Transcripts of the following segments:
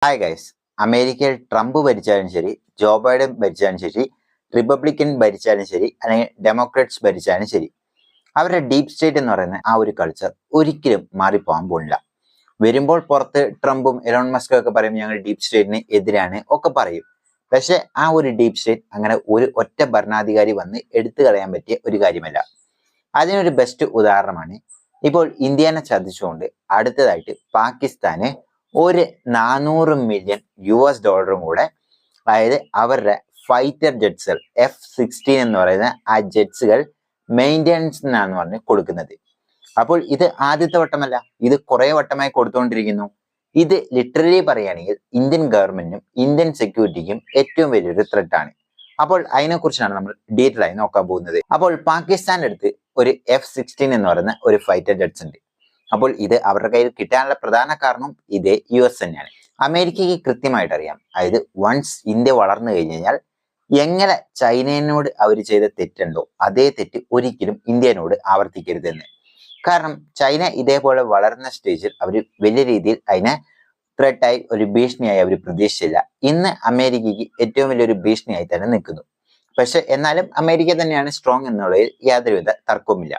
Hi guys. അമേരിക്കയിൽ Trump ഭരിച്ചാലും ശരി, Joe Biden ഭരിച്ചാലും ശരി, റിപ്പബ്ലിക്കൻ ഭരിച്ചാലും ശരി, അല്ലെങ്കിൽ ഡെമോക്രാറ്റ്സ് ഭരിച്ചാലും ശരി, അവരുടെ ഡീപ് സ്റ്റേറ്റ് എന്ന് പറയുന്ന ആ ഒരു കൾച്ചർ ഒരിക്കലും മാറിപ്പോകാൻ പോകുന്നില്ല. വരുമ്പോൾ പുറത്ത് ട്രംപും എലോൺ മസ്കും ഒക്കെ പറയും ഞങ്ങൾ ഡീപ് സ്റ്റേറ്റിന് എതിരാണ് ഒക്കെ പറയും. പക്ഷെ ആ ഒരു ഡീപ് സ്റ്റേറ്റ് അങ്ങനെ ഒരു ഒറ്റ ഭരണാധികാരി വന്ന് എടുത്തു കളയാൻ പറ്റിയ ഒരു കാര്യമല്ല. അതിനൊരു ബെസ്റ്റ് ഉദാഹരണമാണ് ഇപ്പോൾ ഇന്ത്യനെ ചതിച്ചുകൊണ്ട് അടുത്തതായിട്ട് പാകിസ്ഥാന് ഒരു 400 മില്യൺ US$ കൂടെ, അതായത് അവരുടെ ഫൈറ്റർ ജെറ്റ്സുകൾ F-16 എന്ന് പറയുന്ന ആ ജെറ്റ്സുകൾ മെയിൻ്റെനൻസിനാന്ന് പറഞ്ഞ് കൊടുക്കുന്നത്. അപ്പോൾ ഇത് ആദ്യത്തെ വട്ടമല്ല, ഇത് കുറെ വട്ടമായി കൊടുത്തുകൊണ്ടിരിക്കുന്നു. ഇത് ലിറ്ററലി പറയുകയാണെങ്കിൽ ഇന്ത്യൻ ഗവൺമെന്റിനും ഇന്ത്യൻ സെക്യൂരിറ്റിക്കും ഏറ്റവും വലിയൊരു ത്രെറ്റ് ആണ്. അപ്പോൾ അതിനെക്കുറിച്ചാണ് നമ്മൾ ഡീറ്റെയിൽ ആയി നോക്കാൻ പോകുന്നത്. അപ്പോൾ പാകിസ്ഥാന്റെ അടുത്ത് ഒരു F-16 എന്ന് പറയുന്ന ഒരു ഫൈറ്റർ ജെറ്റ്സ് ഉണ്ട്. അപ്പോൾ ഇത് അവരുടെ കയ്യിൽ കിട്ടാനുള്ള പ്രധാന കാരണം ഇതേ US തന്നെയാണ്. അമേരിക്കയ്ക്ക് കൃത്യമായിട്ട് അറിയാം, അതായത് വൺസ് ഇന്ത്യ വളർന്നു കഴിഞ്ഞു കഴിഞ്ഞാൽ എങ്ങനെ ചൈനയോട് അവർ ചെയ്ത തെറ്റുണ്ടോ അതേ തെറ്റ് ഒരിക്കലും ഇന്ത്യനോട് ആവർത്തിക്കരുതെന്ന്. കാരണം ചൈന ഇതേപോലെ വളർന്ന സ്റ്റേജിൽ അവർ വലിയ രീതിയിൽ അതിനെ ത്രെട്ടായി ഒരു ഭീഷണിയായി അവർ പ്രതീക്ഷിച്ചില്ല. ഇന്ന് അമേരിക്കയ്ക്ക് ഏറ്റവും വലിയൊരു ഭീഷണിയായി തന്നെ നിൽക്കുന്നു. പക്ഷെ എന്നാലും അമേരിക്ക തന്നെയാണ് സ്ട്രോങ് എന്നുള്ളതിൽ യാതൊരുവിധ തർക്കവുമില്ല.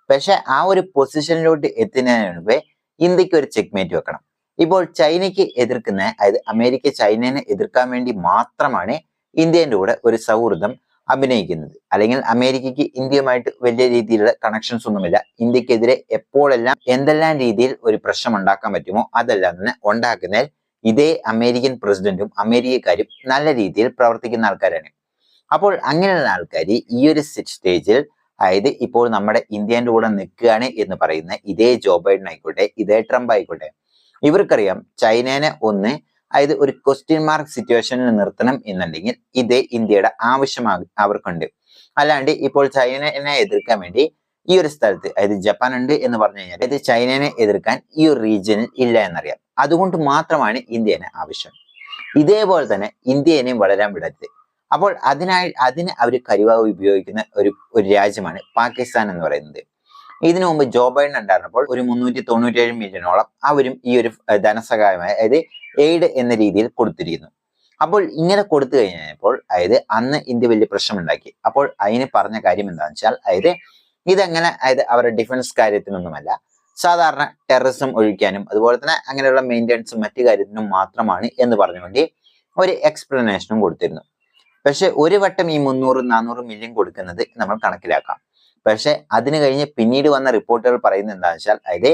പക്ഷെ ആ ഒരു പൊസിഷനിലോട്ട് എത്തുന്നതിന് മുമ്പേ ഇന്ത്യക്ക് ഒരു ചെക്ക്മേറ്റ് വെക്കണം. ഇപ്പോൾ ചൈനയ്ക്ക് എതിർക്കുന്ന, അതായത് അമേരിക്ക ചൈനയെ എതിർക്കാൻ വേണ്ടി മാത്രമാണ് ഇന്ത്യൻ്റെ കൂടെ ഒരു സൗഹൃദം അഭിനയിക്കുന്നത്. അല്ലെങ്കിൽ അമേരിക്കയ്ക്ക് ഇന്ത്യയുമായിട്ട് വലിയ രീതിയിലുള്ള കണക്ഷൻസ് ഒന്നുമില്ല. ഇന്ത്യക്കെതിരെ എപ്പോഴെല്ലാം എന്തെല്ലാം രീതിയിൽ ഒരു പ്രശ്നം ഉണ്ടാക്കാൻ പറ്റുമോ അതെല്ലാം തന്നെ ഉണ്ടാക്കുന്നതിൽ ഇതേ അമേരിക്കൻ പ്രസിഡന്റും അമേരിക്കക്കാരും നല്ല രീതിയിൽ പ്രവർത്തിക്കുന്ന ആൾക്കാരാണ്. അപ്പോൾ അങ്ങനെയുള്ള ആൾക്കാർ ഈ ഒരു സ്റ്റേജിൽ, അതായത് ഇപ്പോൾ നമ്മുടെ ഇന്ത്യൻ്റെ കൂടെ നിൽക്കുകയാണ് എന്ന് പറയുന്ന ഇതേ ജോ ബൈഡൻ ആയിക്കോട്ടെ, ഇതേ ട്രംപ് ആയിക്കോട്ടെ, ഇവർക്കറിയാം ചൈനനെ ഒന്ന്, അതായത് ഒരു ക്വസ്റ്റ്യൻ മാർക്ക് സിറ്റുവേഷനിൽ നിർത്തണം എന്നുണ്ടെങ്കിൽ ഇതേ ഇന്ത്യയുടെ ആവശ്യം അവർക്കുണ്ട്. അല്ലാണ്ട് ഇപ്പോൾ ചൈനനെ എതിർക്കാൻ വേണ്ടി ഈ ഒരു സ്ഥലത്ത്, അതായത് ജപ്പാൻ ഉണ്ട് എന്ന് പറഞ്ഞു കഴിഞ്ഞാൽ അതായത് ചൈനനെ എതിർക്കാൻ ഈ ഒരു റീജിയനിൽ ഇല്ല എന്നറിയാം. അതുകൊണ്ട് മാത്രമാണ് ഇന്ത്യനെ ആവശ്യം. ഇതേപോലെ തന്നെ ഇന്ത്യനെയും വളരാൻ വിടരുത്. അപ്പോൾ അതിന് അവർ കരിവാവ് ഉപയോഗിക്കുന്ന ഒരു രാജ്യമാണ് പാകിസ്ഥാൻ എന്ന് പറയുന്നത്. ഇതിനു മുമ്പ് ജോ ബൈഡൻ ഉണ്ടായിരുന്നപ്പോൾ ഒരു 397 മില്യണോളം അവരും ഈ ഒരു ധനസഹായമായി, അതായത് എയ്ഡ് എന്ന രീതിയിൽ കൊടുത്തിരിക്കുന്നു. അപ്പോൾ ഇങ്ങനെ കൊടുത്തു കഴിഞ്ഞപ്പോൾ, അതായത് അന്ന് ഇന്ത്യ വലിയ പ്രശ്നമുണ്ടാക്കി. അപ്പോൾ അതിന് പറഞ്ഞ കാര്യം എന്താണെന്ന് വെച്ചാൽ, അതായത് ഇതെങ്ങനെ, അതായത് അവരുടെ ഡിഫൻസ് കാര്യത്തിനൊന്നുമല്ല, സാധാരണ ടെററിസം ഒഴിക്കാനും അതുപോലെ തന്നെ അങ്ങനെയുള്ള മെയിൻ്റെനൻസും മറ്റു കാര്യത്തിനും മാത്രമാണ് എന്ന് പറഞ്ഞുകൊണ്ട് ഒരു എക്സ്പ്ലനേഷനും കൊടുത്തിരുന്നു. പക്ഷെ ഒരു വട്ടം ഈ 300-400 മില്യൺ കൊടുക്കുന്നത് നമ്മൾ കണക്കിലാക്കാം. പക്ഷെ അതിന് കഴിഞ്ഞ് പിന്നീട് വന്ന റിപ്പോർട്ടുകൾ പറയുന്നത് എന്താണെന്ന് വെച്ചാൽ, അതായത്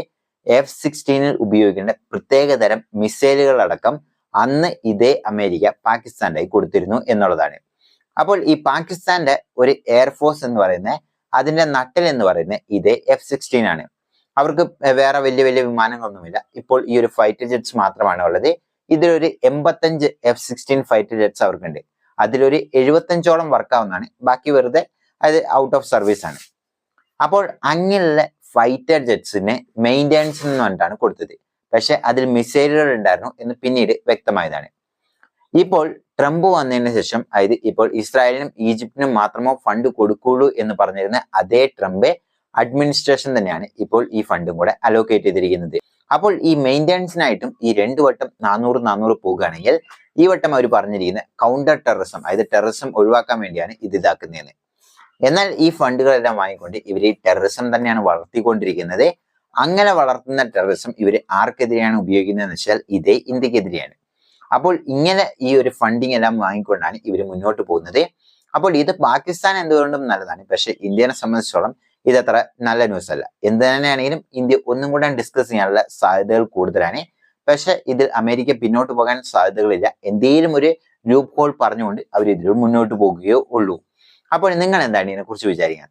F-16 ഉപയോഗിക്കേണ്ട പ്രത്യേകതരം മിസൈലുകളടക്കം അന്ന് ഇതേ അമേരിക്ക പാകിസ്ഥാനായി കൊടുത്തിരുന്നു എന്നുള്ളതാണ്. അപ്പോൾ ഈ പാകിസ്ഥാന്റെ ഒരു എയർഫോഴ്സ് എന്ന് പറയുന്നത്, അതിന്റെ നട്ടൽ എന്ന് പറയുന്നത് ഇതേ F-16 ആണ്. അവർക്ക് വേറെ വലിയ വലിയ വിമാനങ്ങളൊന്നുമില്ല. ഇപ്പോൾ ഈ ഒരു ഫൈറ്റർ ജെറ്റ്സ് മാത്രമാണ് ഉള്ളത്. ഇതിലൊരു 85 F-16 ഫൈറ്റർ ജെറ്റ്സ് അവർക്കുണ്ട്. അതിലൊരു 75ഓളം വർക്കാവുന്നതാണ്, ബാക്കി വെറുതെ അത് ഔട്ട് ഓഫ് സർവീസ് ആണ്. അപ്പോൾ അങ്ങനെയുള്ള ഫൈറ്റർ ജെറ്റ്സിന് മെയിൻ്റെനൻസ് എന്ന് പറഞ്ഞിട്ടാണ് കൊടുത്തത്. പക്ഷെ അതിൽ മിസൈലുകൾ ഉണ്ടായിരുന്നു എന്ന് പിന്നീട് വ്യക്തമായതാണ്. ഇപ്പോൾ ട്രംപ് വന്നതിന് ശേഷം, അതായത് ഇപ്പോൾ ഇസ്രായേലിനും ഈജിപ്തിനും മാത്രമോ ഫണ്ട് കൊടുക്കുള്ളൂ എന്ന് പറഞ്ഞിരുന്ന അതേ ട്രംപ് അഡ്മിനിസ്ട്രേഷൻ തന്നെയാണ് ഇപ്പോൾ ഈ ഫണ്ടും കൂടെ അലോക്കേറ്റ് ചെയ്തിരിക്കുന്നത്. അപ്പോൾ ഈ മെയിൻ്റെനൻസിനായിട്ടും ഈ 2 വട്ടം 400 പോകുകയാണെങ്കിൽ ഈ വട്ടം അവർ പറഞ്ഞിരിക്കുന്നത് കൗണ്ടർ ടെററിസം, അതായത് ടെററിസം ഒഴിവാക്കാൻ വേണ്ടിയാണ് ഇത് ഇതാക്കുന്നതെന്ന്. എന്നാൽ ഈ ഫണ്ടുകളെല്ലാം വാങ്ങിക്കൊണ്ട് ഇവർ ഈ ടെററിസം തന്നെയാണ് വളർത്തിക്കൊണ്ടിരിക്കുന്നത്. അങ്ങനെ വളർത്തുന്ന ടെററിസം ഇവർ ആർക്കെതിരെയാണ് ഉപയോഗിക്കുന്നതെന്ന് വെച്ചാൽ ഇതേ ഇന്ത്യക്കെതിരെയാണ്. അപ്പോൾ ഇങ്ങനെ ഈ ഒരു ഫണ്ടിങ് എല്ലാം വാങ്ങിക്കൊണ്ടാണ് ഇവർ മുന്നോട്ട് പോകുന്നത്. അപ്പോൾ ഇത് പാകിസ്ഥാൻ എന്തുകൊണ്ടും നല്ലതാണ്, പക്ഷെ ഇന്ത്യനെ സംബന്ധിച്ചോളം ഇതത്ര നല്ല ന്യൂസ് അല്ല. എന്ത് തന്നെയാണെങ്കിലും ഇന്ത്യ ഒന്നും കൂടെ ഡിസ്കസ് ചെയ്യാനുള്ള സാധ്യതകൾ കൂടുതലാണ്. പക്ഷെ ഇതിൽ അമേരിക്ക പിന്നോട്ട് പോകാൻ സാധ്യതകളില്ല. എന്തെങ്കിലും ഒരു ലൂപ്പ് ഹോൾ പറഞ്ഞുകൊണ്ട് അവർ ഇതിൽ മുന്നോട്ട് പോകുകയോ ഉള്ളൂ. അപ്പോൾ നിങ്ങൾ എന്താണ് ഇതിനെക്കുറിച്ച് വിചാരിക്കുക?